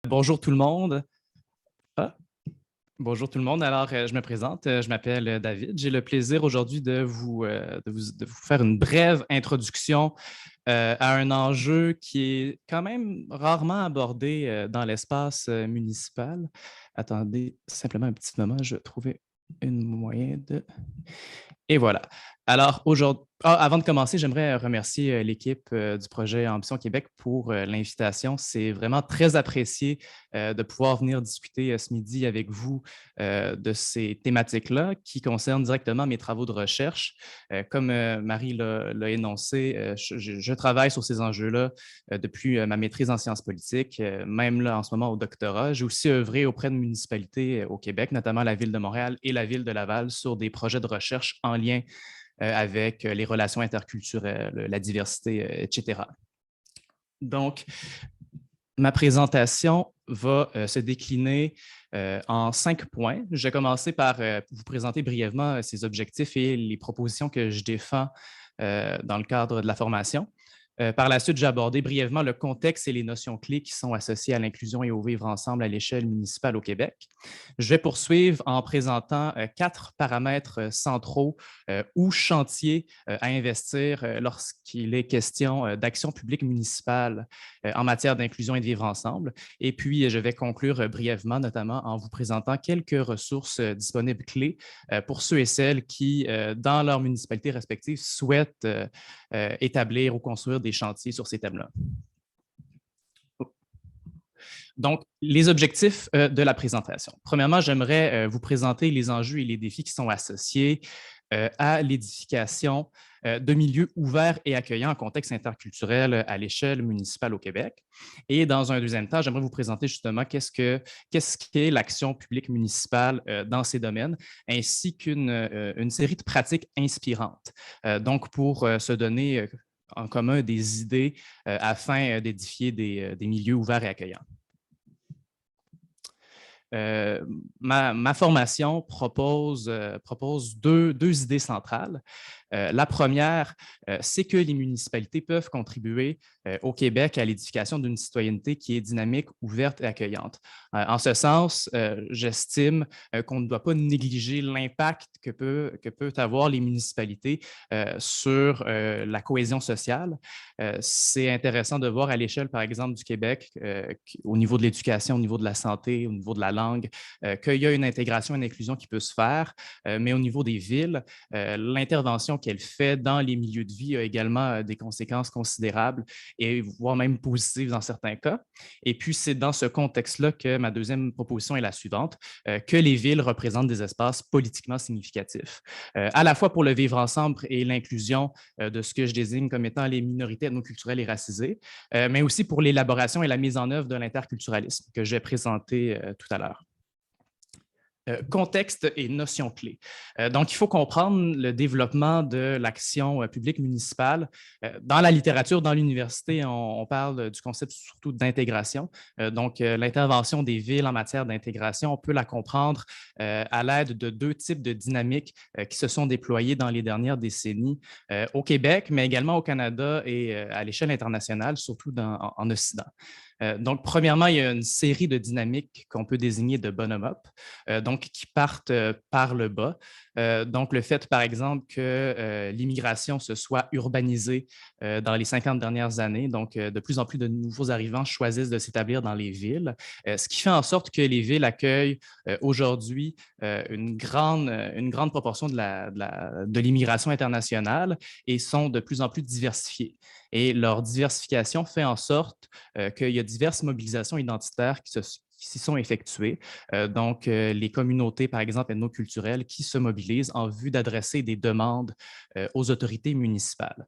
Bonjour tout le monde. Ah, bonjour tout le monde. Alors, je me présente. Je m'appelle David. J'ai le plaisir aujourd'hui de vous faire une brève introduction à un enjeu qui est quand même rarement abordé dans l'espace municipal. Attendez simplement un petit moment, je vais trouver un moyen de... Et voilà. Alors, aujourd'hui, avant de commencer, j'aimerais remercier l'équipe du projet Ambition Québec pour l'invitation. C'est vraiment très apprécié de pouvoir venir discuter ce midi avec vous de ces thématiques-là qui concernent directement mes travaux de recherche. Comme Marie l'a énoncé, je travaille sur ces enjeux-là depuis ma maîtrise en sciences politiques, même là en ce moment au doctorat. J'ai aussi œuvré auprès de municipalités au Québec, notamment la Ville de Montréal et la Ville de Laval, sur des projets de recherche en lien avec les relations interculturelles, la diversité, etc. Donc, ma présentation va se décliner en 5 points. Je vais commencer par vous présenter brièvement ces objectifs et les propositions que je défends dans le cadre de la formation. Par la suite, j'ai abordé brièvement le contexte et les notions clés qui sont associées à l'inclusion et au vivre ensemble à l'échelle municipale au Québec. Je vais poursuivre en présentant 4 paramètres centraux ou chantiers à investir lorsqu'il est question d'action publique municipale en matière d'inclusion et de vivre ensemble. Et puis, je vais conclure brièvement, notamment en vous présentant quelques ressources disponibles clés pour ceux et celles qui, dans leur municipalité respective, souhaitent établir ou construire des chantiers sur ces thèmes-là. Donc, les objectifs de la présentation. Premièrement, j'aimerais vous présenter les enjeux et les défis qui sont associés à l'édification de milieux ouverts et accueillants en contexte interculturel à l'échelle municipale au Québec. Et dans un deuxième temps, j'aimerais vous présenter justement qu'est-ce qu'est l'action publique municipale dans ces domaines, ainsi qu'une série de pratiques inspirantes. Donc, pour se donner en commun des idées afin d'édifier des milieux ouverts et accueillants. Ma formation propose deux idées centrales. La première, c'est que les municipalités peuvent contribuer au Québec à l'édification d'une citoyenneté qui est dynamique, ouverte et accueillante. En ce sens, j'estime qu'on ne doit pas négliger l'impact que peut avoir les municipalités sur la cohésion sociale. C'est intéressant de voir à l'échelle, par exemple, du Québec, au niveau de l'éducation, au niveau de la santé, au niveau de la langue, qu'il y a une intégration et une inclusion qui peut se faire, mais au niveau des villes, l'intervention qu'elle fait dans les milieux de vie a également des conséquences considérables et voire même positives dans certains cas. Et puis, c'est dans ce contexte-là que ma deuxième proposition est la suivante, que les villes représentent des espaces politiquement significatifs, à la fois pour le vivre ensemble et l'inclusion de ce que je désigne comme étant les minorités ethnoculturelles et racisées, mais aussi pour l'élaboration et la mise en œuvre de l'interculturalisme que je vais présenter tout à l'heure. Contexte et notions clés. Donc, il faut comprendre le développement de l'action publique municipale. Dans la littérature, dans l'université, on parle du concept surtout d'intégration. Donc, l'intervention des villes en matière d'intégration, on peut la comprendre à l'aide de 2 types de dynamiques qui se sont déployées dans les dernières décennies au Québec, mais également au Canada et à l'échelle internationale, surtout en Occident. Donc, premièrement, il y a une série de dynamiques qu'on peut désigner de bottom-up, donc qui partent par le bas. Donc, le fait, par exemple, que l'immigration se soit urbanisée dans les 50 dernières années, donc de plus en plus de nouveaux arrivants choisissent de s'établir dans les villes, ce qui fait en sorte que les villes accueillent aujourd'hui une grande proportion de l'immigration internationale et sont de plus en plus diversifiées. Et leur diversification fait en sorte qu'il y a diverses mobilisations identitaires qui s'y sont effectuées. Donc, les communautés, par exemple, ethnoculturelles, qui se mobilisent en vue d'adresser des demandes aux autorités municipales.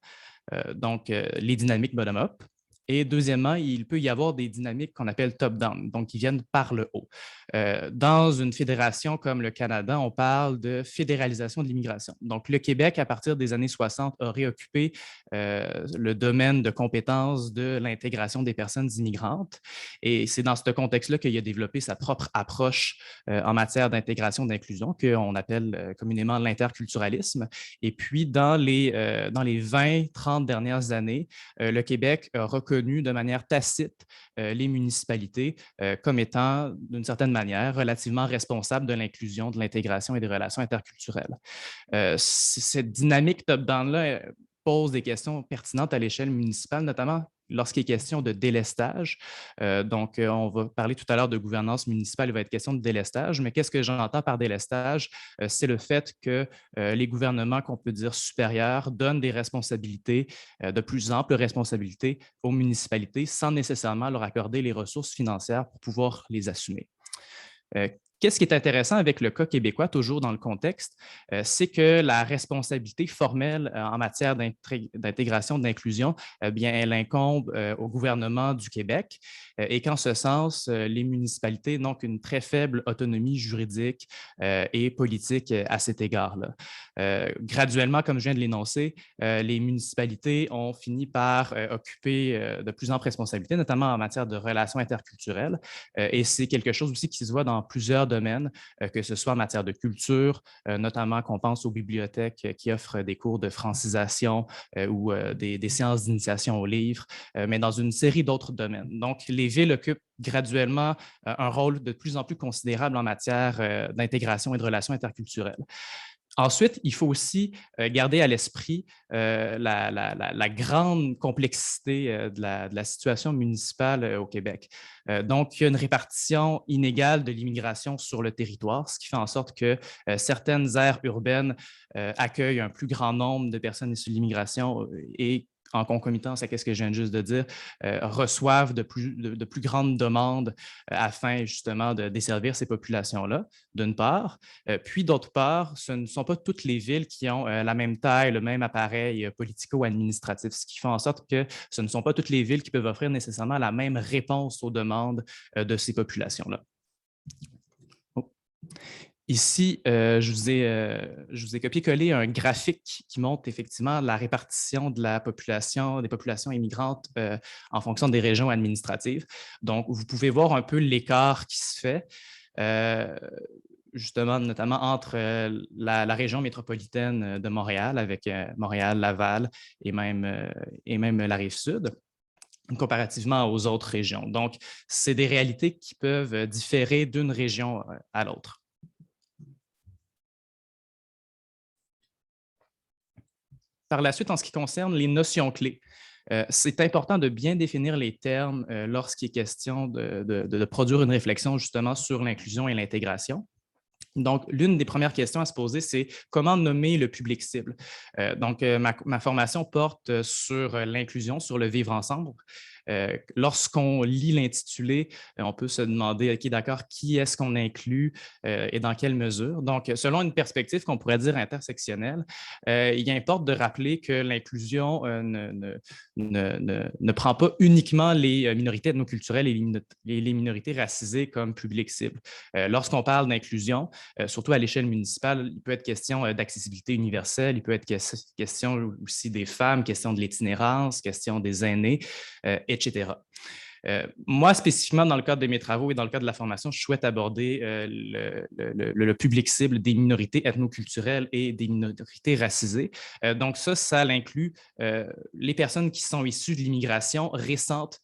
Donc, les dynamiques bottom-up. Et deuxièmement, il peut y avoir des dynamiques qu'on appelle top-down, donc qui viennent par le haut. Dans une fédération comme le Canada, on parle de fédéralisation de l'immigration. Donc, le Québec, à partir des années 60, a réoccupé le domaine de compétences de l'intégration des personnes immigrantes. Et c'est dans ce contexte-là qu'il a développé sa propre approche en matière d'intégration et d'inclusion, qu'on appelle communément l'interculturalisme. Et puis, dans les 20-30 dernières années, le Québec a reconnu reconnu de manière tacite les municipalités comme étant, d'une certaine manière, relativement responsables de l'inclusion, de l'intégration et des relations interculturelles. Cette dynamique top-down-là pose des questions pertinentes à l'échelle municipale, notamment lorsqu'il est question de délestage. On va parler tout à l'heure de gouvernance municipale, il va être question de délestage, mais qu'est-ce que j'entends par délestage? C'est le fait que les gouvernements qu'on peut dire supérieurs donnent des responsabilités, de plus amples responsabilités aux municipalités sans nécessairement leur accorder les ressources financières pour pouvoir les assumer. Qu'est-ce qui est intéressant avec le cas québécois, toujours dans le contexte, c'est que la responsabilité formelle en matière d'intégration, d'inclusion, bien, elle incombe au gouvernement du Québec et qu'en ce sens, les municipalités n'ont qu'une très faible autonomie juridique et politique à cet égard-là. Graduellement, comme je viens de l'énoncer, les municipalités ont fini par occuper de plus amples responsabilités, notamment en matière de relations interculturelles. Et c'est quelque chose aussi qui se voit dans plusieurs domaines, que ce soit en matière de culture, notamment qu'on pense aux bibliothèques qui offrent des cours de francisation ou des séances d'initiation aux livres, mais dans une série d'autres domaines. Donc, les villes occupent graduellement un rôle de plus en plus considérable en matière d'intégration et de relations interculturelles. Ensuite, il faut aussi garder à l'esprit la grande complexité de la situation municipale au Québec. Donc, il y a une répartition inégale de l'immigration sur le territoire, ce qui fait en sorte que certaines aires urbaines accueillent un plus grand nombre de personnes issues de l'immigration et en concomitance à ce que je viens juste de dire, reçoivent de plus grandes demandes afin justement de desservir ces populations-là, d'une part. Puis d'autre part, ce ne sont pas toutes les villes qui ont la même taille, le même appareil politico-administratif, ce qui fait en sorte que ce ne sont pas toutes les villes qui peuvent offrir nécessairement la même réponse aux demandes de ces populations-là. Oh. Ici, je vous ai copié-collé un graphique qui montre effectivement la répartition de la population, des populations immigrantes en fonction des régions administratives. Donc, vous pouvez voir un peu l'écart qui se fait, justement, notamment entre la région métropolitaine de Montréal, avec Montréal, Laval et même la Rive-Sud, comparativement aux autres régions. Donc, c'est des réalités qui peuvent différer d'une région à l'autre. Par la suite, en ce qui concerne les notions clés, c'est important de bien définir les termes lorsqu'il est question de produire une réflexion justement sur l'inclusion et l'intégration. Donc, l'une des premières questions à se poser, c'est comment nommer le public cible. Ma formation porte sur l'inclusion, sur le vivre ensemble. Lorsqu'on lit l'intitulé, on peut se demander, OK, d'accord, qui est-ce qu'on inclut et dans quelle mesure? Donc, selon une perspective qu'on pourrait dire intersectionnelle, il importe de rappeler que l'inclusion ne prend pas uniquement les minorités ethnoculturelles et les minorités racisées comme public cible. Lorsqu'on parle d'inclusion, surtout à l'échelle municipale, il peut être question d'accessibilité universelle, il peut être question aussi des femmes, question de l'itinérance, question des aînés, etc. Moi, spécifiquement, dans le cadre de mes travaux et dans le cadre de la formation, je souhaite aborder le public cible des minorités ethnoculturelles et des minorités racisées. Donc ça l'inclut les personnes qui sont issues de l'immigration récente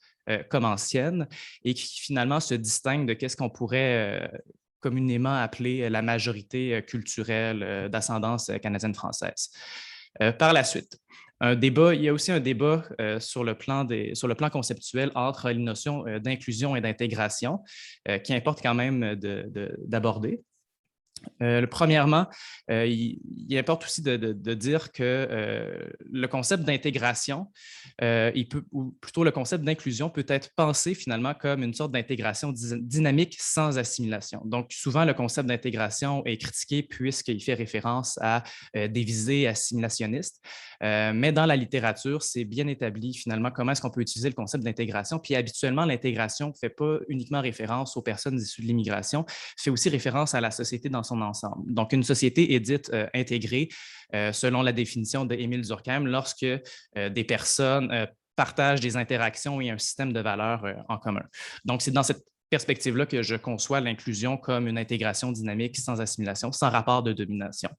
comme ancienne et qui finalement se distinguent de ce qu'on pourrait communément appeler la majorité culturelle d'ascendance canadienne-française. Par la suite, il y a aussi un débat sur le plan conceptuel entre les notions d'inclusion et d'intégration qui importe quand même d'aborder. Premièrement, il importe aussi de dire que le concept d'intégration, ou plutôt le concept d'inclusion peut être pensé finalement comme une sorte d'intégration dynamique sans assimilation. Donc, souvent, le concept d'intégration est critiqué puisqu'il fait référence à des visées assimilationnistes, mais dans la littérature, c'est bien établi finalement comment est-ce qu'on peut utiliser le concept d'intégration. Puis habituellement, l'intégration ne fait pas uniquement référence aux personnes issues de l'immigration, fait aussi référence à la société dans son ensemble. Donc, une société est dite intégrée selon la définition d'Émile Durkheim lorsque des personnes partagent des interactions et un système de valeurs en commun. Donc, c'est dans cette perspective-là que je conçois l'inclusion comme une intégration dynamique sans assimilation, sans rapport de domination.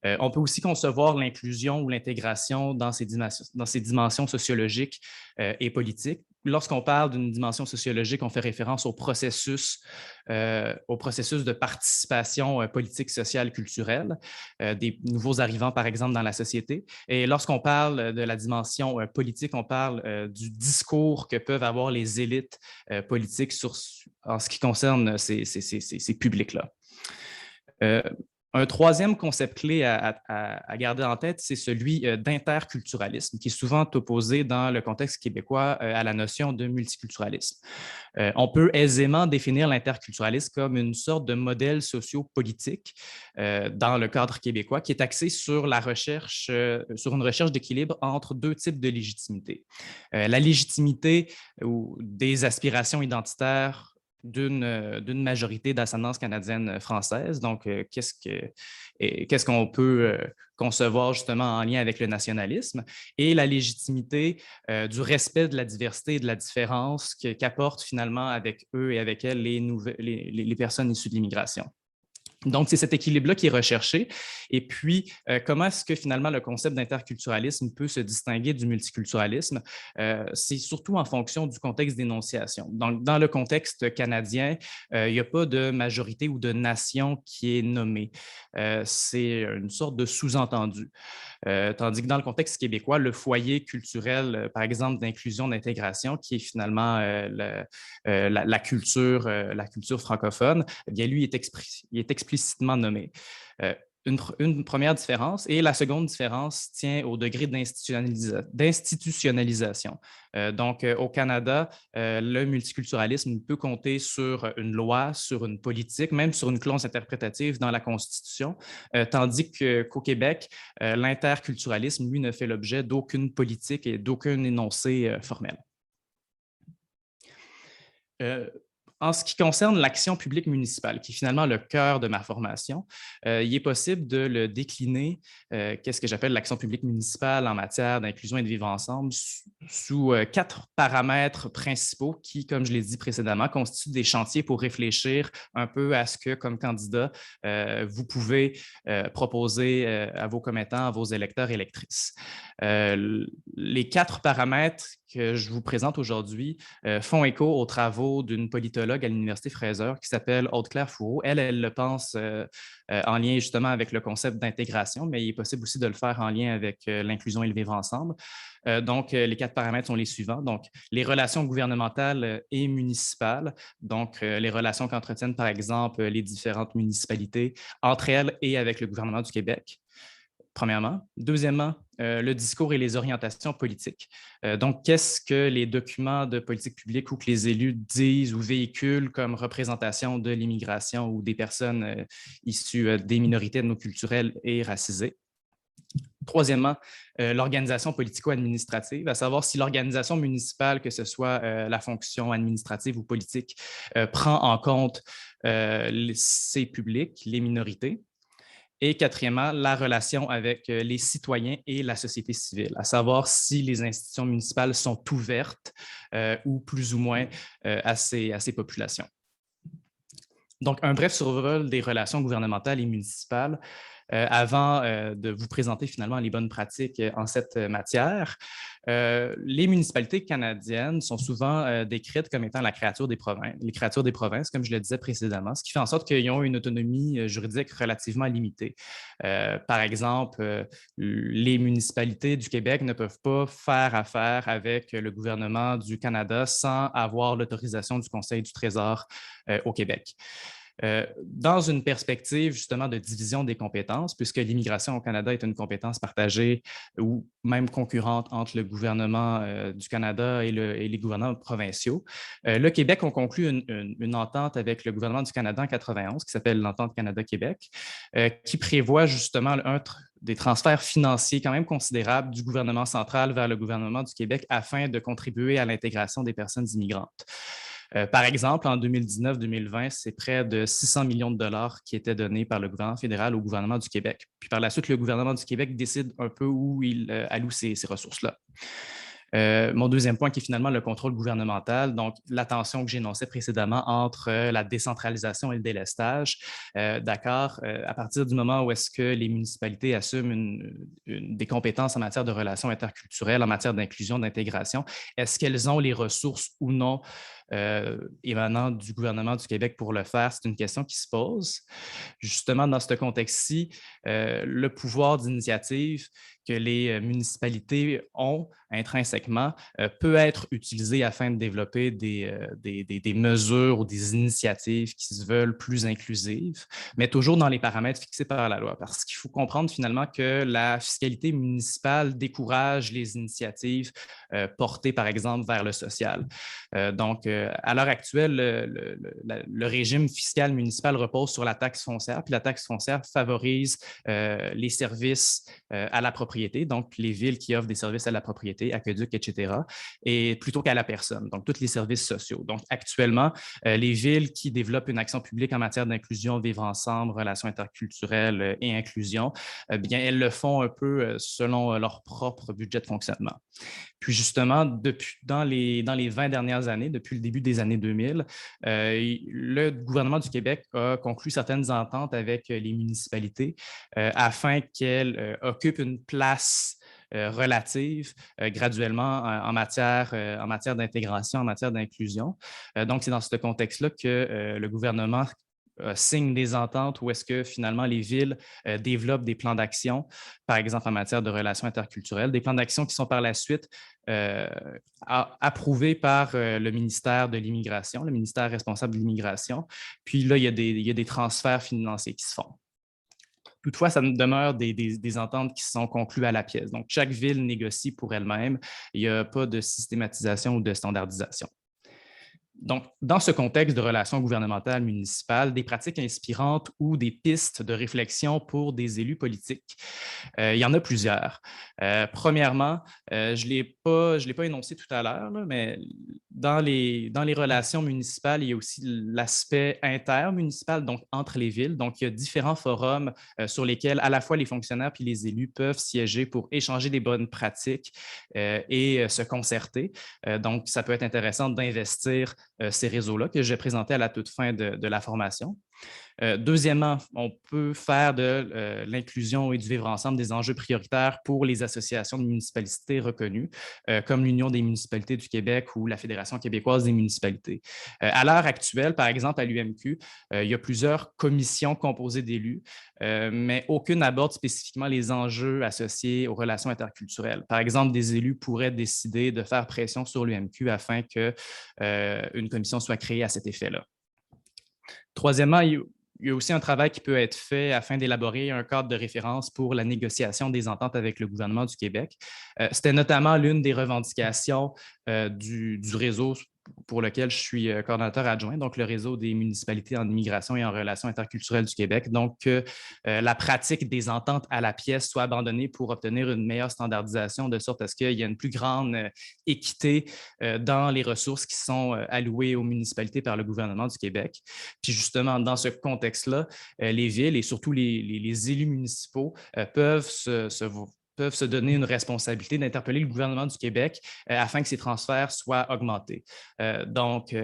On peut aussi concevoir l'inclusion ou l'intégration dans ces dimensions sociologiques et politiques. Lorsqu'on parle d'une dimension sociologique, on fait référence au processus de participation politique, sociale, culturelle des nouveaux arrivants, par exemple, dans la société. Et lorsqu'on parle de la dimension politique, on parle du discours que peuvent avoir les élites politiques en ce qui concerne ces publics-là. Un troisième concept clé à garder en tête, c'est celui d'interculturalisme, qui est souvent opposé dans le contexte québécois à la notion de multiculturalisme. On peut aisément définir l'interculturalisme comme une sorte de modèle socio-politique dans le cadre québécois qui est axé sur la recherche, sur une recherche d'équilibre entre deux types de légitimité. La légitimité ou des aspirations identitaires d'une majorité d'ascendance canadienne française. Donc, qu'est-ce qu'on peut concevoir justement en lien avec le nationalisme et la légitimité du respect de la diversité et de la différence qu'apportent finalement avec eux et avec elles les personnes issues de l'immigration. Donc, c'est cet équilibre-là qui est recherché. Et puis, comment est-ce que finalement le concept d'interculturalisme peut se distinguer du multiculturalisme? C'est surtout en fonction du contexte d'énonciation. Dans le contexte canadien, il n'y a pas de majorité ou de nation qui est nommée. C'est une sorte de sous-entendu. Tandis que dans le contexte québécois, le foyer culturel, par exemple, d'inclusion, d'intégration, qui est finalement la culture francophone, eh bien, lui, il est explicitement nommé. Une première différence. Et la seconde différence tient au degré d'institutionnalisation. Donc, au Canada, le multiculturalisme peut compter sur une loi, sur une politique, même sur une clause interprétative dans la Constitution, tandis qu'au Québec, l'interculturalisme, lui, ne fait l'objet d'aucune politique et d'aucun énoncé formel. En ce qui concerne l'action publique municipale, qui est finalement le cœur de ma formation, il est possible de le décliner, qu'est-ce que j'appelle l'action publique municipale en matière d'inclusion et de vivre ensemble, sous 4 paramètres principaux qui, comme je l'ai dit précédemment, constituent des chantiers pour réfléchir un peu à ce que, comme candidat, vous pouvez proposer à vos commettants, à vos électeurs et électrices. Les 4 paramètres que je vous présente aujourd'hui font écho aux travaux d'une politologue à l'Université Fraser qui s'appelle Aude-Claire Fourreau. Elle le pense en lien justement avec le concept d'intégration, mais il est possible aussi de le faire en lien avec l'inclusion et le vivre ensemble. Donc, les 4 paramètres sont les suivants. Donc, les relations gouvernementales et municipales, donc les relations qu'entretiennent par exemple les différentes municipalités entre elles et avec le gouvernement du Québec. Premièrement. Deuxièmement, le discours et les orientations politiques. Donc, qu'est-ce que les documents de politique publique ou que les élus disent ou véhiculent comme représentation de l'immigration ou des personnes issues des minorités ethnoculturelles et racisées? Troisièmement, l'organisation politico-administrative, à savoir si l'organisation municipale, que ce soit la fonction administrative ou politique, prend en compte ces publics, les minorités. Et quatrièmement, la relation avec les citoyens et la société civile, à savoir si les institutions municipales sont ouvertes ou plus ou moins à ces populations. Donc, un bref survol des relations gouvernementales et municipales avant de vous présenter finalement les bonnes pratiques en cette matière. Les municipalités canadiennes sont souvent décrites comme étant les créatures des provinces, comme je le disais précédemment, ce qui fait en sorte qu'ils ont une autonomie juridique relativement limitée. Par exemple, les municipalités du Québec ne peuvent pas faire affaire avec le gouvernement du Canada sans avoir l'autorisation du Conseil du Trésor au Québec. Dans une perspective justement de division des compétences, puisque l'immigration au Canada est une compétence partagée ou même concurrente entre le gouvernement du Canada et les gouvernements provinciaux, le Québec a conclu une entente avec le gouvernement du Canada en 1991 qui s'appelle l'Entente Canada-Québec, qui prévoit justement des transferts financiers quand même considérables du gouvernement central vers le gouvernement du Québec afin de contribuer à l'intégration des personnes immigrantes. Par exemple, en 2019-2020, c'est près de 600 millions de dollars qui étaient donnés par le gouvernement fédéral au gouvernement du Québec. Puis par la suite, le gouvernement du Québec décide un peu où il alloue ces ressources-là. Mon deuxième point qui est finalement le contrôle gouvernemental, donc la tension que j'énonçais précédemment entre la décentralisation et le délestage. D'accord, à partir du moment où est-ce que les municipalités assument des compétences en matière de relations interculturelles, en matière d'inclusion, d'intégration, est-ce qu'elles ont les ressources ou non émanant du gouvernement du Québec pour le faire? C'est une question qui se pose. Justement, dans ce contexte-ci, le pouvoir d'initiative que les municipalités ont intrinsèquement peut être utilisé afin de développer des mesures ou des initiatives qui se veulent plus inclusives, mais toujours dans les paramètres fixés par la loi. Parce qu'il faut comprendre finalement que la fiscalité municipale décourage les initiatives portées, par exemple, vers le social. Donc, à l'heure actuelle, le régime fiscal municipal repose sur la taxe foncière, puis la taxe foncière favorise les services à la propriété, donc les villes qui offrent des services à la propriété, aqueducs, etc., et plutôt qu'à la personne, donc tous les services sociaux. Donc, actuellement, les villes qui développent une action publique en matière d'inclusion, vivre ensemble, relations interculturelles et inclusion, bien, elles le font un peu selon leur propre budget de fonctionnement. Puis justement, dans les 20 dernières années, depuis le début des années 2000, le gouvernement du Québec a conclu certaines ententes avec les municipalités afin qu'elles occupent une place relative graduellement en matière d'intégration, en matière d'inclusion. Donc, c'est dans ce contexte-là que le gouvernement signe des ententes où est-ce que finalement les villes développent des plans d'action, par exemple en matière de relations interculturelles, des plans d'action qui sont par la suite approuvés par le ministère de l'Immigration, le ministère responsable de l'immigration. Puis là, il y a des transferts financiers qui se font. Toutefois, ça demeure des ententes qui sont conclues à la pièce. Donc, chaque ville négocie pour elle-même. Il n'y a pas de systématisation ou de standardisation. Donc, dans ce contexte de relations gouvernementales municipales, des pratiques inspirantes ou des pistes de réflexion pour des élus politiques, il y en a plusieurs. Premièrement, je ne l'ai pas énoncé tout à l'heure, mais dans les relations municipales, il y a aussi l'aspect intermunicipal, donc entre les villes. Donc, il y a différents forums sur lesquels à la fois les fonctionnaires puis les élus peuvent siéger pour échanger des bonnes pratiques et se concerter. Donc, ça peut être intéressant d'investir ces réseaux-là que j'ai présentés à la toute fin de la formation. Deuxièmement, on peut faire de l'inclusion et du vivre ensemble des enjeux prioritaires pour les associations de municipalités reconnues, comme l'Union des municipalités du Québec ou la Fédération québécoise des municipalités. À l'heure actuelle, par exemple, à l'UMQ, il y a plusieurs commissions composées d'élus, mais aucune n'aborde spécifiquement les enjeux associés aux relations interculturelles. Par exemple, des élus pourraient décider de faire pression sur l'UMQ afin qu'une commission soit créée à cet effet-là. Troisièmement, il y a aussi un travail qui peut être fait afin d'élaborer un cadre de référence pour la négociation des ententes avec le gouvernement du Québec. C'était notamment l'une des revendications du réseau pour lequel je suis coordonnateur adjoint, donc le réseau des municipalités en immigration et en relations interculturelles du Québec. Donc, que la pratique des ententes à la pièce soit abandonnée pour obtenir une meilleure standardisation, de sorte à ce qu'il y ait une plus grande équité dans les ressources qui sont allouées aux municipalités par le gouvernement du Québec. Puis justement, dans ce contexte-là, les villes et surtout les élus municipaux peuvent se donner une responsabilité d'interpeller le gouvernement du Québec afin que ces transferts soient augmentés. Donc,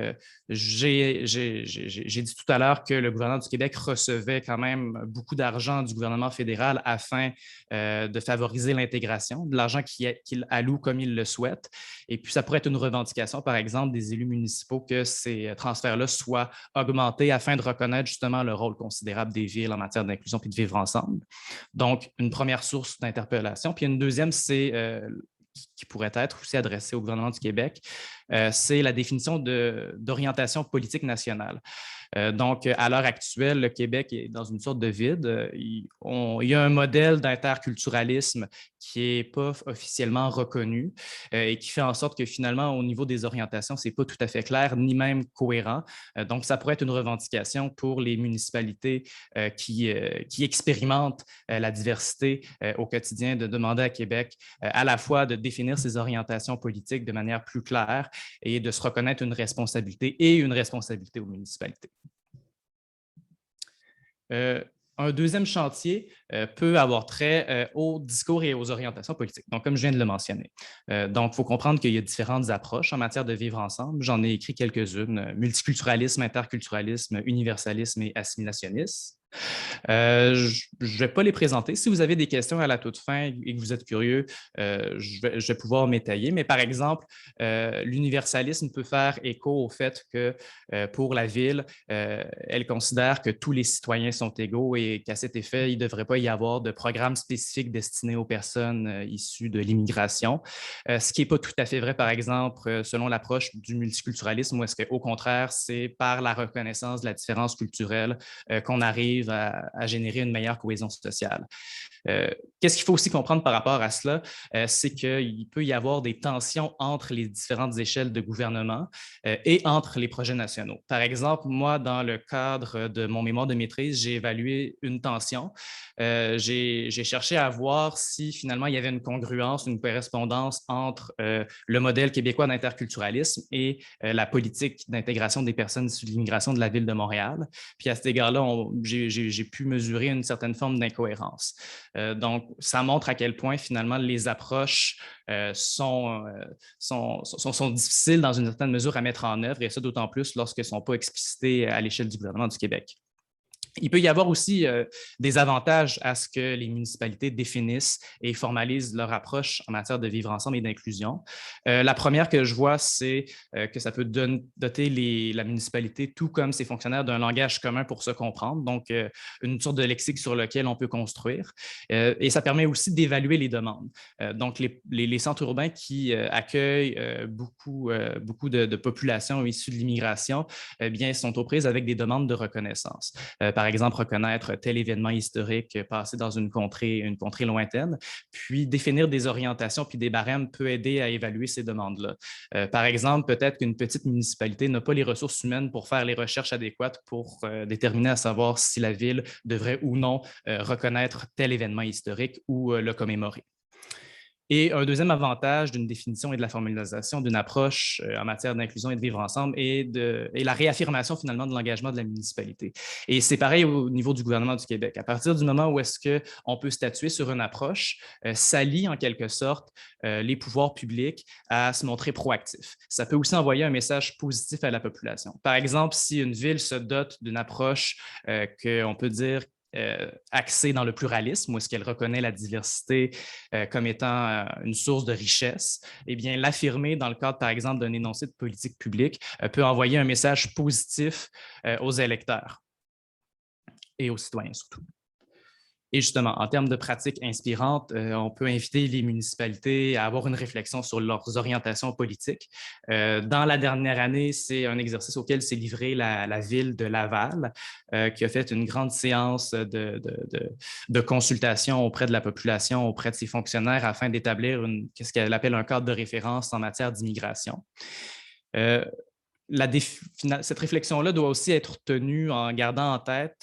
j'ai dit tout à l'heure que le gouvernement du Québec recevait quand même beaucoup d'argent du gouvernement fédéral afin de favoriser l'intégration, de l'argent qu'il alloue comme il le souhaite. Et puis, ça pourrait être une revendication, par exemple, des élus municipaux que ces transferts-là soient augmentés afin de reconnaître justement le rôle considérable des villes en matière d'inclusion et de vivre ensemble. Donc, une première source d'interpellation. Puis une deuxième, c'est qui pourrait être aussi adressée au gouvernement du Québec, c'est la définition d'orientation politique nationale. Donc, à l'heure actuelle, le Québec est dans une sorte de vide. Il y a un modèle d'interculturalisme qui n'est pas officiellement reconnu et qui fait en sorte que finalement, au niveau des orientations, ce n'est pas tout à fait clair ni même cohérent. Donc, ça pourrait être une revendication pour les municipalités qui expérimentent la diversité au quotidien de demander à Québec à la fois de définir ses orientations politiques de manière plus claire et de se reconnaître une responsabilité aux municipalités. Un deuxième chantier peut avoir trait au discours et aux orientations politiques, donc comme je viens de le mentionner. Donc, il faut comprendre qu'il y a différentes approches en matière de vivre ensemble. J'en ai écrit quelques-unes: multiculturalisme, interculturalisme, universalisme et assimilationnisme. Je ne vais pas les présenter. Si vous avez des questions à la toute fin et que vous êtes curieux, je vais pouvoir m'étayer. Mais par exemple, l'universalisme peut faire écho au fait que pour la ville, elle considère que tous les citoyens sont égaux et qu'à cet effet, il ne devrait pas y avoir de programme spécifique destiné aux personnes issues de l'immigration. Ce qui n'est pas tout à fait vrai, par exemple, selon l'approche du multiculturalisme, où est-ce qu'au contraire, c'est par la reconnaissance de la différence culturelle qu'on arrive à générer une meilleure cohésion sociale. Qu'est-ce qu'il faut aussi comprendre par rapport à cela? C'est qu'il peut y avoir des tensions entre les différentes échelles de gouvernement et entre les projets nationaux. Par exemple, moi, dans le cadre de mon mémoire de maîtrise, j'ai évalué une tension. J'ai cherché à voir si finalement il y avait une congruence, une correspondance entre le modèle québécois d'interculturalisme et la politique d'intégration des personnes issues de l'immigration de la ville de Montréal. Puis à cet égard-là, j'ai pu mesurer une certaine forme d'incohérence. Donc, ça montre à quel point finalement les approches sont difficiles dans une certaine mesure à mettre en œuvre, et ça d'autant plus lorsqu'elles ne sont pas explicitées à l'échelle du gouvernement du Québec. Il peut y avoir aussi des avantages à ce que les municipalités définissent et formalisent leur approche en matière de vivre ensemble et d'inclusion. La première que je vois, c'est que ça peut doter la municipalité, tout comme ses fonctionnaires, d'un langage commun pour se comprendre, donc une sorte de lexique sur lequel on peut construire. Et ça permet aussi d'évaluer les demandes. Donc, les centres urbains qui accueillent beaucoup de populations issues de l'immigration, bien, sont aux prises avec des demandes de reconnaissance. Par exemple, reconnaître tel événement historique passé dans une contrée lointaine, puis définir des orientations puis des barèmes peut aider à évaluer ces demandes-là. Par exemple, peut-être qu'une petite municipalité n'a pas les ressources humaines pour faire les recherches adéquates pour déterminer à savoir si la ville devrait ou non reconnaître tel événement historique ou le commémorer. Et un deuxième avantage d'une définition et de la formalisation d'une approche en matière d'inclusion et de vivre ensemble est la réaffirmation finalement de l'engagement de la municipalité. Et c'est pareil au niveau du gouvernement du Québec. À partir du moment où est-ce qu'on peut statuer sur une approche, ça lie en quelque sorte les pouvoirs publics à se montrer proactifs. Ça peut aussi envoyer un message positif à la population. Par exemple, si une ville se dote d'une approche qu'on peut dire axée dans le pluralisme, où est-ce qu'elle reconnaît la diversité comme étant une source de richesse, eh bien, l'affirmer dans le cadre, par exemple, d'un énoncé de politique publique peut envoyer un message positif aux électeurs et aux citoyens surtout. Et justement, en termes de pratiques inspirantes, on peut inviter les municipalités à avoir une réflexion sur leurs orientations politiques. Dans la dernière année, c'est un exercice auquel s'est livrée la ville de Laval, qui a fait une grande séance de consultation auprès de la population, auprès de ses fonctionnaires, afin d'établir ce qu'elle appelle un cadre de référence en matière d'immigration. Cette réflexion-là doit aussi être tenue en gardant en tête,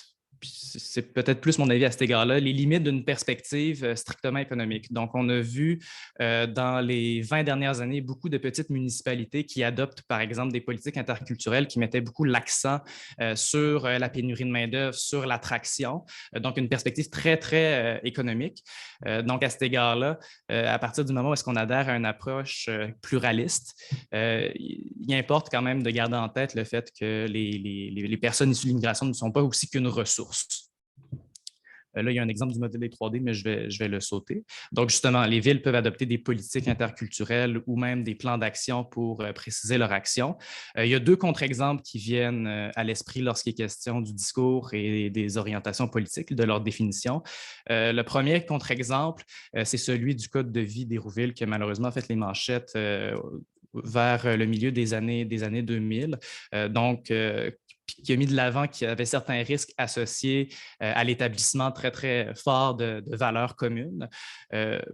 c'est peut-être plus mon avis à cet égard-là, les limites d'une perspective strictement économique. Donc, on a vu dans les 20 dernières années beaucoup de petites municipalités qui adoptent, par exemple, des politiques interculturelles qui mettaient beaucoup l'accent sur la pénurie de main-d'œuvre, sur l'attraction, donc une perspective très, très économique. Donc, à cet égard-là, à partir du moment où est-ce qu'on adhère à une approche pluraliste, il importe quand même de garder en tête le fait que les personnes issues de l'immigration ne sont pas aussi qu'une ressource. Là, il y a un exemple du modèle 3D, mais je vais le sauter. Donc, justement, les villes peuvent adopter des politiques interculturelles ou même des plans d'action pour préciser leur action. Il y a deux contre-exemples qui viennent à l'esprit lorsqu'il est question du discours et des orientations politiques, de leur définition. Le premier contre-exemple, c'est celui du Code de vie d'Hérouville qui a malheureusement fait les manchettes vers le milieu des années 2000. Donc, qui a mis de l'avant qu'il y avait certains risques associés à l'établissement très, très fort de valeurs communes.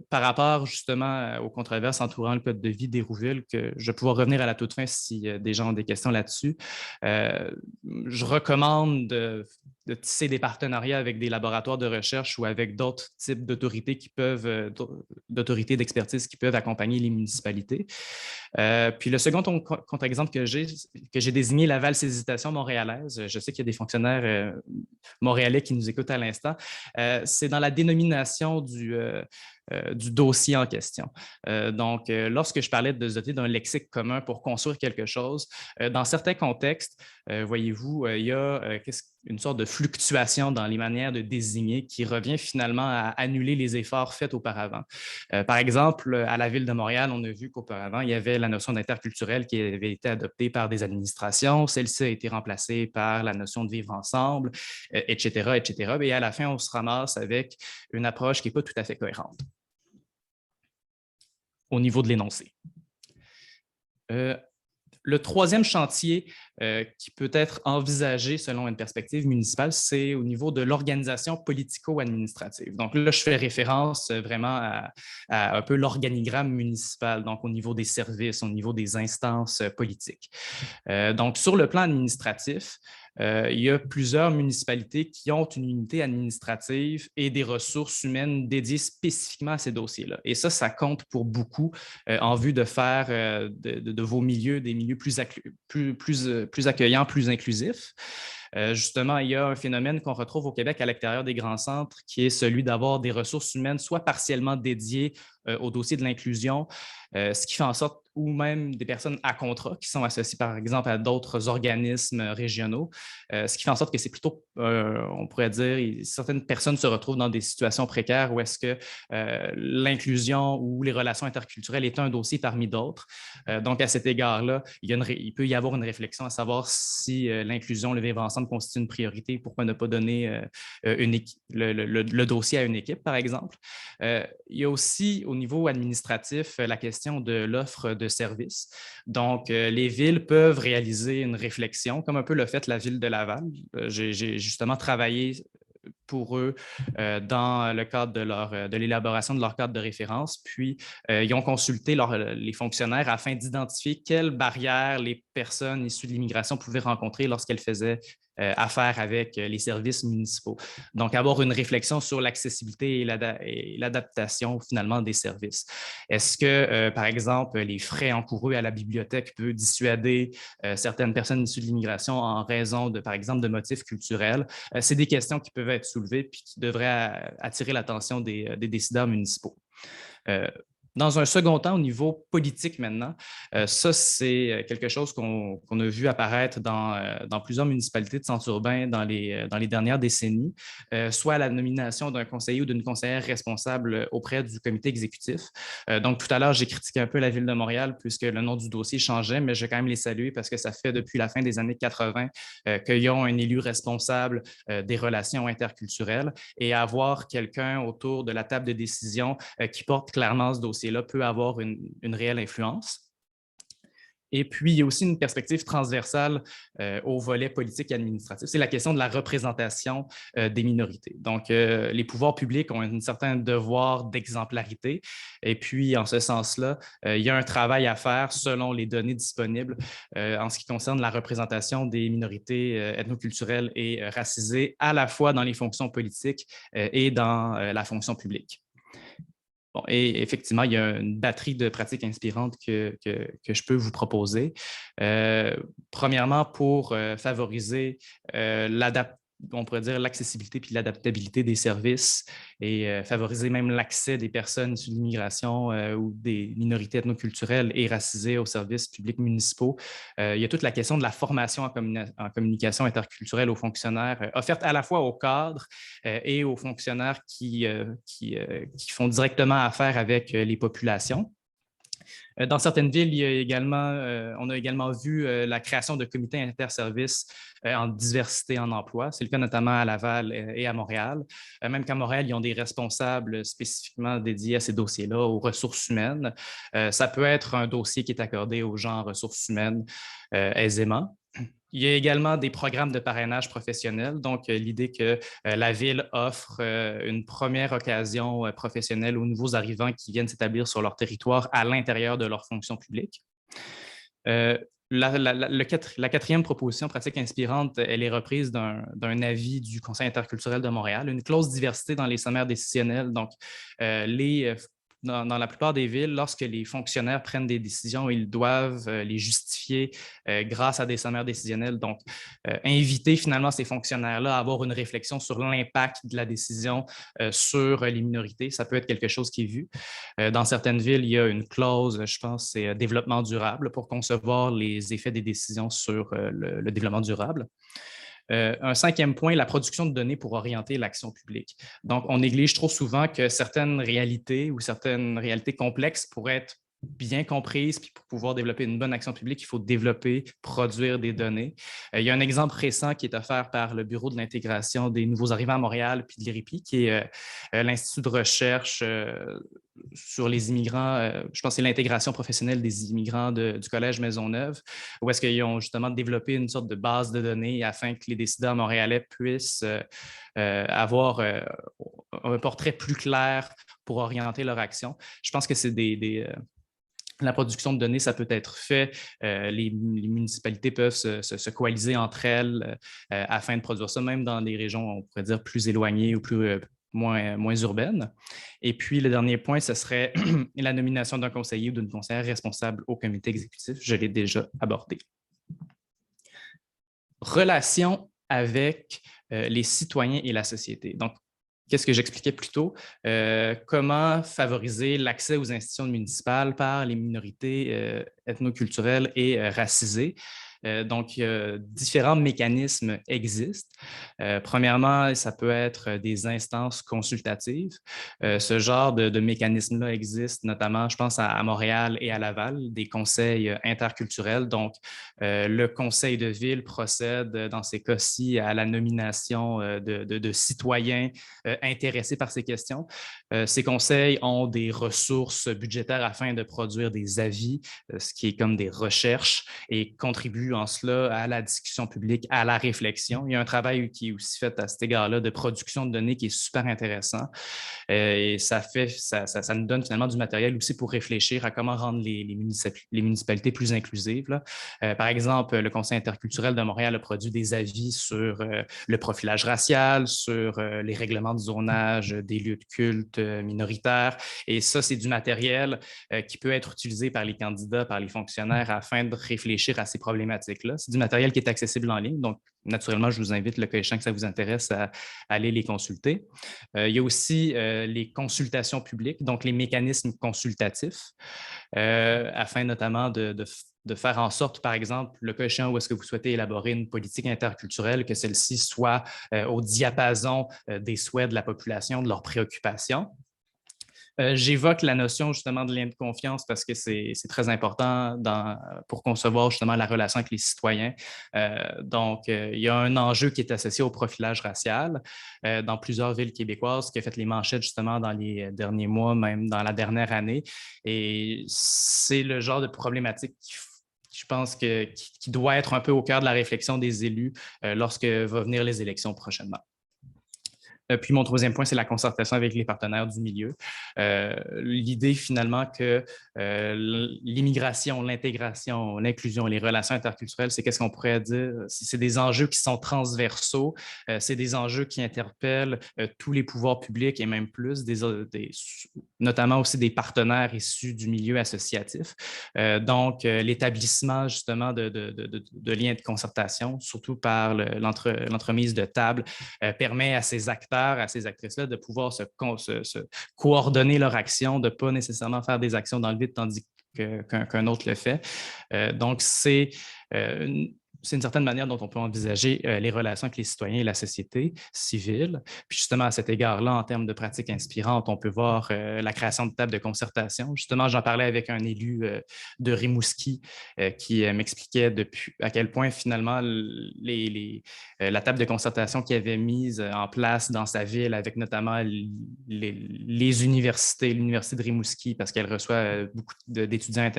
Par rapport justement aux controverses entourant le Code de vie d'Hérouville, que je vais pouvoir revenir à la toute fin si des gens ont des questions là-dessus, je recommande de tisser des partenariats avec des laboratoires de recherche ou avec d'autres types d'autorités d'autorités d'expertise qui peuvent accompagner les municipalités. Puis le second contre-exemple que j'ai désigné Laval Ces Hésitations montréalaise. Je sais qu'il y a des fonctionnaires Montréalais qui nous écoutent à l'instant, c'est dans la dénomination du dossier en question. Donc, lorsque je parlais de se doter d'un lexique commun pour construire quelque chose, dans certains contextes, voyez-vous, il y a une sorte de fluctuation dans les manières de désigner qui revient finalement à annuler les efforts faits auparavant. Par exemple, à la Ville de Montréal, on a vu qu'auparavant, il y avait la notion d'interculturel qui avait été adoptée par des administrations. Celle-ci a été remplacée par la notion de vivre ensemble, etc., etc. Et à la fin, on se ramasse avec une approche qui n'est pas tout à fait cohérente au niveau de l'énoncé. Le troisième chantier qui peut être envisagé selon une perspective municipale, c'est au niveau de l'organisation politico-administrative. Donc là, je fais référence vraiment à un peu l'organigramme municipal, donc au niveau des services, au niveau des instances politiques. Donc, sur le plan administratif, il y a plusieurs municipalités qui ont une unité administrative et des ressources humaines dédiées spécifiquement à ces dossiers-là. Et ça compte pour beaucoup en vue de faire de vos milieux des milieux plus accueillants, plus inclusifs. Justement, il y a un phénomène qu'on retrouve au Québec à l'extérieur des grands centres, qui est celui d'avoir des ressources humaines soit partiellement dédiées au dossier de l'inclusion, ce qui fait en sorte, ou même des personnes à contrat qui sont associées par exemple à d'autres organismes régionaux, ce qui fait en sorte que c'est plutôt, on pourrait dire, certaines personnes se retrouvent dans des situations précaires où est-ce que l'inclusion ou les relations interculturelles est un dossier parmi d'autres. Donc à cet égard-là, il peut y avoir une réflexion à savoir si l'inclusion, le vivre ensemble constitue une priorité, pourquoi ne pas donner le dossier à une équipe, par exemple. Il y a aussi au niveau administratif la question de l'offre de services. Donc, les villes peuvent réaliser une réflexion, comme un peu l'a fait la ville de Laval. J'ai justement travaillé pour eux dans le cadre de l'élaboration de leur cadre de référence. Puis, ils ont consulté les fonctionnaires afin d'identifier quelles barrières les personnes issues de l'immigration pouvaient rencontrer lorsqu'elles faisaient affaire avec les services municipaux. Donc, avoir une réflexion sur l'accessibilité et l'adaptation finalement des services. Est-ce que, par exemple, les frais encourus à la bibliothèque peuvent dissuader certaines personnes issues de l'immigration en raison de, par exemple, de motifs culturels? C'est des questions qui peuvent être soulevées puis qui devraient attirer l'attention des décideurs municipaux. Dans un second temps, au niveau politique maintenant, ça, c'est quelque chose qu'on a vu apparaître dans plusieurs municipalités de centre urbain dans les dernières décennies, soit la nomination d'un conseiller ou d'une conseillère responsable auprès du comité exécutif. Donc, tout à l'heure, j'ai critiqué un peu la Ville de Montréal puisque le nom du dossier changeait, mais je vais quand même les saluer parce que ça fait depuis la fin des années 80 qu'ils ont un élu responsable des relations interculturelles et avoir quelqu'un autour de la table de décision qui porte clairement ce dossier là peut avoir une réelle influence. Et puis, il y a aussi une perspective transversale au volet politique et administratif. C'est la question de la représentation des minorités. Donc, les pouvoirs publics ont un certain devoir d'exemplarité. Et puis, en ce sens-là, il y a un travail à faire selon les données disponibles en ce qui concerne la représentation des minorités ethnoculturelles et racisées, à la fois dans les fonctions politiques et dans la fonction publique. Bon, et effectivement, il y a une batterie de pratiques inspirantes que je peux vous proposer. Premièrement, pour favoriser on pourrait dire l'accessibilité puis l'adaptabilité des services et favoriser même l'accès des personnes issues de l'immigration ou des minorités ethnoculturelles et racisées aux services publics municipaux. Il y a toute la question de la formation en communication interculturelle aux fonctionnaires, offerte à la fois aux cadres et aux fonctionnaires qui font directement affaire avec les populations. Dans certaines villes, on a également vu la création de comités interservices en diversité en emploi. C'est le cas notamment à Laval et à Montréal. Même qu'à Montréal, ils ont des responsables spécifiquement dédiés à ces dossiers-là, aux ressources humaines. Ça peut être un dossier qui est accordé aux gens en ressources humaines aisément. Il y a également des programmes de parrainage professionnel, donc l'idée que la Ville offre une première occasion professionnelle aux nouveaux arrivants qui viennent s'établir sur leur territoire à l'intérieur de leur fonction publique. La quatrième proposition pratique inspirante, elle est reprise d'un avis du Conseil interculturel de Montréal, une clause diversité dans les sommaires décisionnels. Donc, les dans la plupart des villes, lorsque les fonctionnaires prennent des décisions, ils doivent les justifier grâce à des sommaires décisionnels. Donc, inviter finalement ces fonctionnaires-là à avoir une réflexion sur l'impact de la décision sur les minorités, ça peut être quelque chose qui est vu. Dans certaines villes, il y a une clause, je pense, c'est développement durable pour concevoir les effets des décisions sur le développement durable. Un cinquième point, la production de données pour orienter l'action publique. Donc, on néglige trop souvent que certaines réalités ou certaines réalités complexes pourraient être bien comprises, puis pour pouvoir développer une bonne action publique, il faut développer, produire des données. Il y a un exemple récent qui est offert par le Bureau de l'intégration des nouveaux arrivants à Montréal, puis de l'IRIPI, qui est l'Institut de recherche sur les immigrants, je pense que c'est l'intégration professionnelle des immigrants du Collège Maisonneuve, où est-ce qu'ils ont justement développé une sorte de base de données afin que les décideurs montréalais puissent avoir un portrait plus clair pour orienter leur action. Je pense que c'est la production de données, ça peut être fait. Les municipalités peuvent se coaliser entre elles afin de produire ça, même dans des régions, on pourrait dire, plus éloignées ou moins urbaines. Et puis, le dernier point, ce serait la nomination d'un conseiller ou d'une conseillère responsable au comité exécutif. Je l'ai déjà abordé. Relation avec les citoyens et la société. Donc, qu'est-ce que j'expliquais plus tôt? Comment favoriser l'accès aux institutions municipales par les minorités ethnoculturelles et racisées. Donc, différents mécanismes existent. Premièrement, ça peut être des instances consultatives. Ce genre de mécanisme-là existe notamment, je pense, à Montréal et à Laval, des conseils interculturels. Donc, le conseil de ville procède dans ces cas-ci à la nomination de citoyens intéressés par ces questions. Ces conseils ont des ressources budgétaires afin de produire des avis, ce qui est comme des recherches, et contribuent en cela à la discussion publique, à la réflexion. Il y a un travail qui est aussi fait à cet égard-là de production de données qui est super intéressant. Et ça nous donne finalement du matériel aussi pour réfléchir à comment rendre les municipalités plus inclusives. Là. Par exemple, le Conseil interculturel de Montréal a produit des avis sur le profilage racial, sur les règlements de zonage des lieux de culte minoritaires. Et ça, c'est du matériel qui peut être utilisé par les candidats, par les fonctionnaires afin de réfléchir à ces problématiques-là. C'est du matériel qui est accessible en ligne. Donc, naturellement, je vous invite, le cas échéant que ça vous intéresse, à aller les consulter. Il y a aussi les consultations publiques, donc les mécanismes consultatifs, afin notamment de faire en sorte, par exemple, le cas échéant où est-ce que vous souhaitez élaborer une politique interculturelle, que celle-ci soit au diapason des souhaits de la population, de leurs préoccupations. J'évoque la notion justement de lien de confiance parce que c'est très important pour concevoir justement la relation avec les citoyens. Donc, il y a un enjeu qui est associé au profilage racial dans plusieurs villes québécoises qui a fait les manchettes justement dans les derniers mois, même dans la dernière année. Et c'est le genre de problématique je pense qui doit être un peu au cœur de la réflexion des élus lorsque vont venir les élections prochainement. Puis mon troisième point, c'est la concertation avec les partenaires du milieu. L'idée finalement que l'immigration, l'intégration, l'inclusion, les relations interculturelles, c'est qu'est-ce qu'on pourrait dire? C'est des enjeux qui sont transversaux, c'est des enjeux qui interpellent tous les pouvoirs publics et même plus, notamment aussi des partenaires issus du milieu associatif. Donc, l'établissement justement de liens de concertation, surtout par l'entremise de tables, permet à ces acteurs, à ces actrices-là de pouvoir se coordonner leur action, de ne pas nécessairement faire des actions dans le vide tandis qu'un autre le fait. Donc, c'est une certaine manière dont on peut envisager les relations avec les citoyens et la société civile. Puis justement, à cet égard-là, en termes de pratiques inspirantes, on peut voir la création de tables de concertation. Justement, j'en parlais avec un élu de Rimouski qui m'expliquait à quel point finalement la table de concertation qu'il avait mise en place dans sa ville avec notamment les universités, l'Université de Rimouski, parce qu'elle reçoit beaucoup d'étudiants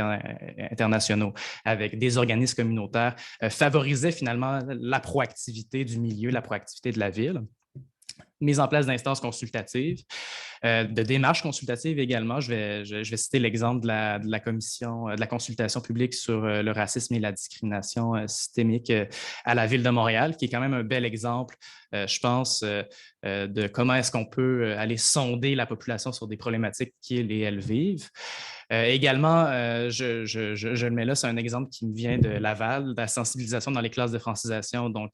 internationaux, avec des organismes communautaires, favorisait finalement la proactivité du milieu, la proactivité de la ville. Mise en place d'instances consultatives, de démarches consultatives également. Je vais citer l'exemple de la commission de la consultation publique sur le racisme et la discrimination systémique à la Ville de Montréal, qui est quand même un bel exemple, je pense, de comment est-ce qu'on peut aller sonder la population sur des problématiques qu'ils et elles vivent. Également, je le mets là, c'est un exemple qui me vient de Laval, de la sensibilisation dans les classes de francisation. Donc,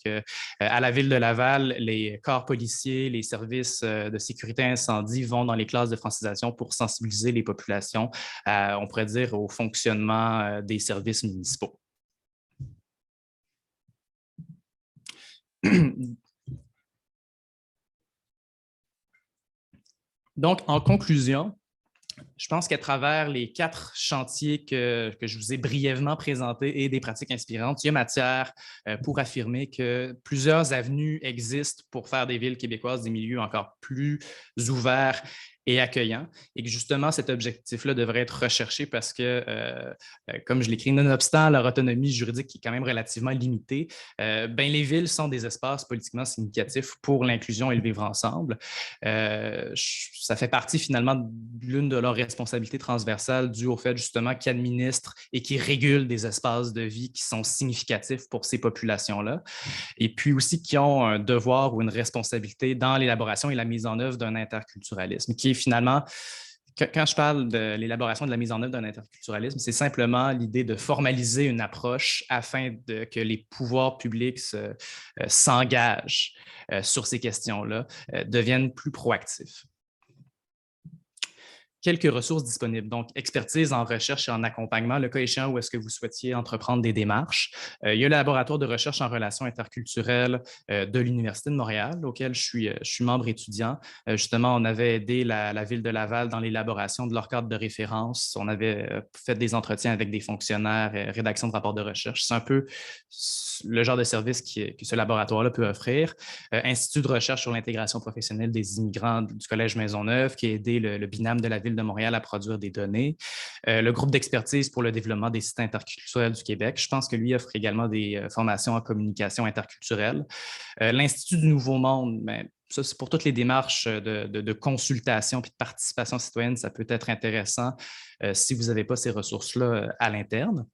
à la ville de Laval, les corps policiers, les services de sécurité incendie vont dans les classes de francisation pour sensibiliser les populations, on pourrait dire, au fonctionnement des services municipaux. Donc, en conclusion, je pense qu'à travers les 4 chantiers que je vous ai brièvement présentés et des pratiques inspirantes, il y a matière pour affirmer que plusieurs avenues existent pour faire des villes québécoises des milieux encore plus ouverts et accueillants, et que justement cet objectif-là devrait être recherché parce que, comme je l'écris, nonobstant leur autonomie juridique qui est quand même relativement limitée, les villes sont des espaces politiquement significatifs pour l'inclusion et le vivre ensemble. Ça fait partie finalement de l'une de leurs responsabilités transversales due au fait justement qu'ils administrent et qu'ils régulent des espaces de vie qui sont significatifs pour ces populations-là, et puis aussi qui ont un devoir ou une responsabilité dans l'élaboration et la mise en œuvre d'un interculturalisme qui est finalement, quand je parle de l'élaboration de la mise en œuvre d'un interculturalisme, c'est simplement l'idée de formaliser une approche afin que les pouvoirs publics s'engagent sur ces questions-là, deviennent plus proactifs. Quelques ressources disponibles. Donc, expertise en recherche et en accompagnement, le cas échéant où est-ce que vous souhaitiez entreprendre des démarches. Il y a le laboratoire de recherche en relations interculturelles de l'Université de Montréal, auquel je suis membre étudiant. Justement, on avait aidé la Ville de Laval dans l'élaboration de leur cadre de référence. On avait fait des entretiens avec des fonctionnaires, rédaction de rapports de recherche. C'est un peu le genre de service que ce laboratoire-là peut offrir. Institut de recherche sur l'intégration professionnelle des immigrants du Collège Maisonneuve, qui a aidé le binôme de la Ville de Montréal à produire des données. Le groupe d'expertise pour le développement des sites interculturels du Québec, je pense que lui offre également des formations en communication interculturelle. L'Institut du Nouveau Monde, ça, c'est pour toutes les démarches de consultation et de participation citoyenne, ça peut être intéressant si vous n'avez pas ces ressources-là à l'interne.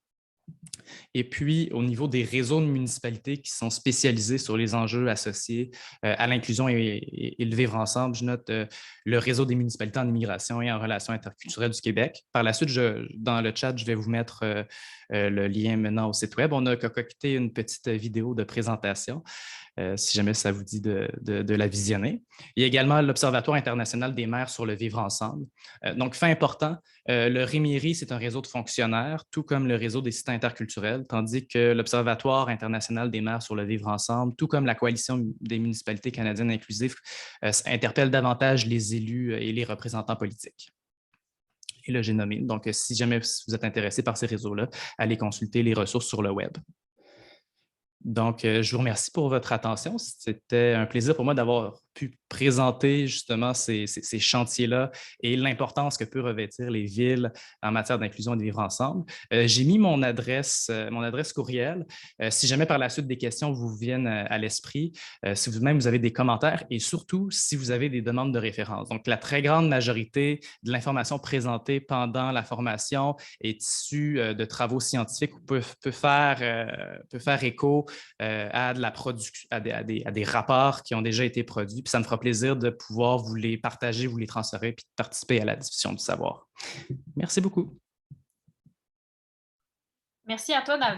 Et puis, au niveau des réseaux de municipalités qui sont spécialisés sur les enjeux associés à l'inclusion et le vivre ensemble, je note le réseau des municipalités en immigration et en relations interculturelles du Québec. Par la suite, dans le chat, je vais vous mettre le lien maintenant au site Web. On a concocté une petite vidéo de présentation. Si jamais ça vous dit de la visionner. Il y a également l'Observatoire international des maires sur le vivre ensemble. Donc, fait important, le REMIRI, c'est un réseau de fonctionnaires, tout comme le réseau des sites interculturels, tandis que l'Observatoire international des maires sur le vivre ensemble, tout comme la Coalition des municipalités canadiennes inclusives, interpelle davantage les élus et les représentants politiques. Et là, j'ai nommé. Donc, si jamais vous êtes intéressé par ces réseaux-là, allez consulter les ressources sur le web. Donc, je vous remercie pour votre attention. C'était un plaisir pour moi d'avoir pu présenter justement ces chantiers-là et l'importance que peut revêtir les villes en matière d'inclusion et de vivre ensemble. J'ai mis mon adresse courriel. Si jamais par la suite des questions vous viennent à l'esprit, si vous-même vous avez des commentaires et surtout si vous avez des demandes de référence. Donc, la très grande majorité de l'information présentée pendant la formation est issue de travaux scientifiques ou peut faire écho à des rapports qui ont déjà été produits. Puis ça me fera plaisir de pouvoir vous les partager, vous les transférer, puis de participer à la diffusion du savoir. Merci beaucoup. Merci à toi, David.